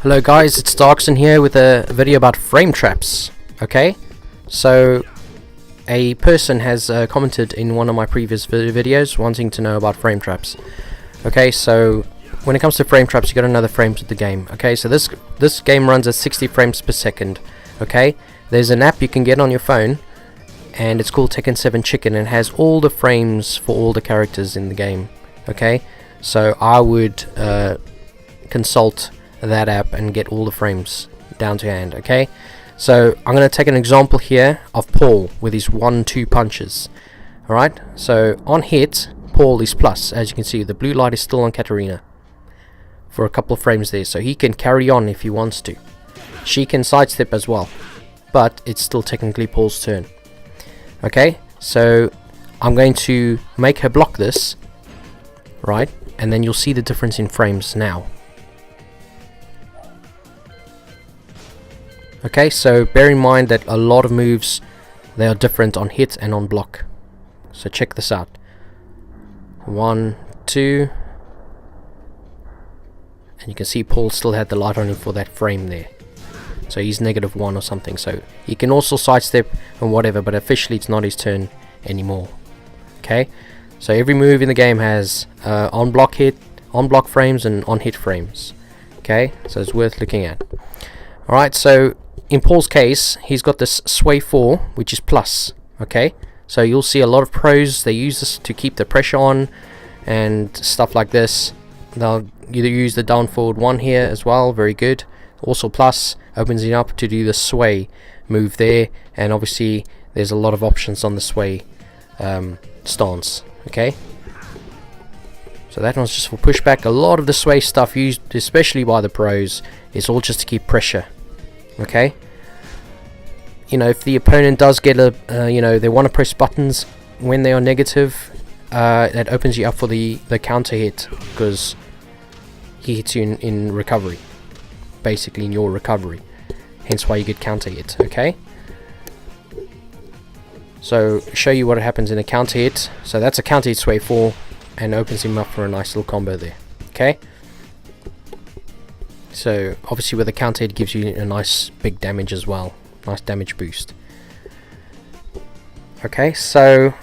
Hello guys, it's Darkson here with a video about frame traps. Okay, so a person has commented in one of my previous videos wanting to know about frame traps. Okay, so when it comes to frame traps, you gotta know the frames of the game. Okay, so this game runs at 60 frames per second. Okay, there's an app you can get on your phone, and it's called Tekken 7 Chicken, and it has all the frames for all the characters in the game. Okay, so I would consult that app and get all the frames down to hand. Okay, so I'm going to take an example here of Paul with his 1-2 punches. Alright, so on hit, Paul is plus. As you can see, the blue light is still on Katarina for a couple of frames there, so he can carry on if he wants to. She can sidestep as well, but it's still technically Paul's turn. Okay, so I'm going to make her block this, right, and then you'll see the difference in frames now. Okay, so bear in mind that a lot of moves, they are different on hit and on block. So check this out. 1, 2, and you can see Paul still had the light on him for that frame there. So he's -1 or something. So he can also sidestep and whatever, but officially it's not his turn anymore. Okay, so every move in the game has on block hit, on block frames, and on hit frames. Okay, so it's worth looking at. Alright, so in Paul's case, he's got this sway 4, which is plus. Okay, so you'll see a lot of pros, they use this to keep the pressure on and stuff like this. They'll either use the down forward 1 here as well, very good. Also plus opens it up to do the sway move there, and obviously there's a lot of options on the sway stance. Okay, so that one's just for pushback. A lot of the sway stuff used, especially by the pros, is all just to keep pressure. Okay, you know, if the opponent does get a you know, they want to press buttons when they are negative, that opens you up for the counter hit, because he hits you in recovery, basically in your recovery, hence why you get counter hit. Okay, so show you what happens in a counter hit. So that's a counter hit sway 4 and opens him up for a nice little combo there. Okay, so obviously with a counter hit, gives you a nice big damage as well, nice damage boost. Okay, so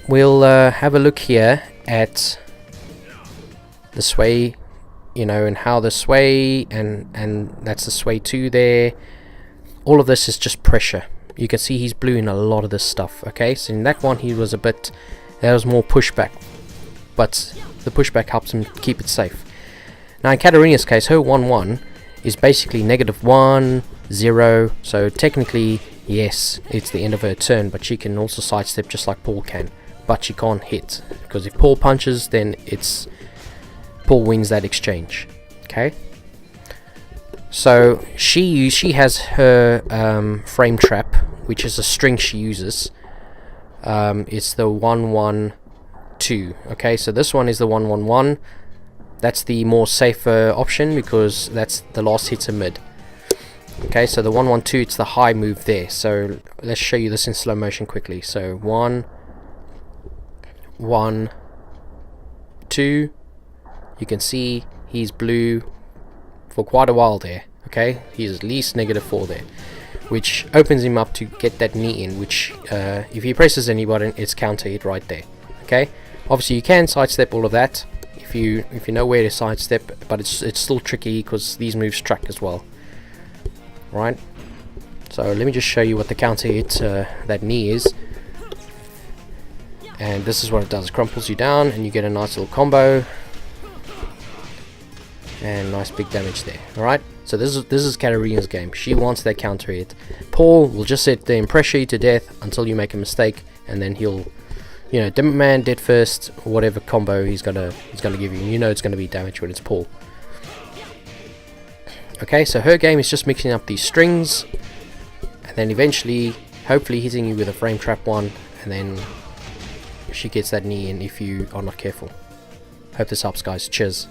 we'll have a look here at the sway, you know, and how the sway, and that's the sway 2 there. All of this is just pressure. You can see he's blue in a lot of this stuff. Okay, so in that one he was a bit, there was more pushback, but the pushback helps him keep it safe. Now in Katarina's case, her 1-1 is basically -1, 0, so technically yes, it's the end of her turn, but she can also sidestep just like Paul can, but she can't hit, because if Paul punches, then it's Paul wins that exchange. Okay, so she has her frame trap, which is a string she uses. It's the 1-1-2. Okay, so this one is the 1-1-1. That's the more safer option, because that's the last hits are mid. Okay, so the 1-1-2, it's the high move there. So let's show you this in slow motion quickly. So 1, 1, 2. You can see he's blue for quite a while there. Okay, he's at least -4 there, which opens him up to get that knee in, which if he presses any button, it's counter hit right there. Okay, obviously you can sidestep all of that if you know where to sidestep, but it's still tricky because these moves track as well. Right, so let me just show you what the counter hit that knee is, and this is what it does. It crumples you down and you get a nice little combo and nice big damage there. Alright, so this is Katarina's game. She wants that counter hit. Paul will just sit there and pressure you to death until you make a mistake, and then he'll, you know, Dimmer Man, dead first, whatever combo he's gonna give you. You know it's gonna be damage when it's Paul. Okay, so her game is just mixing up these strings, and then eventually, hopefully hitting you with a frame trap 1, and then she gets that knee in if you are not careful. Hope this helps, guys. Cheers.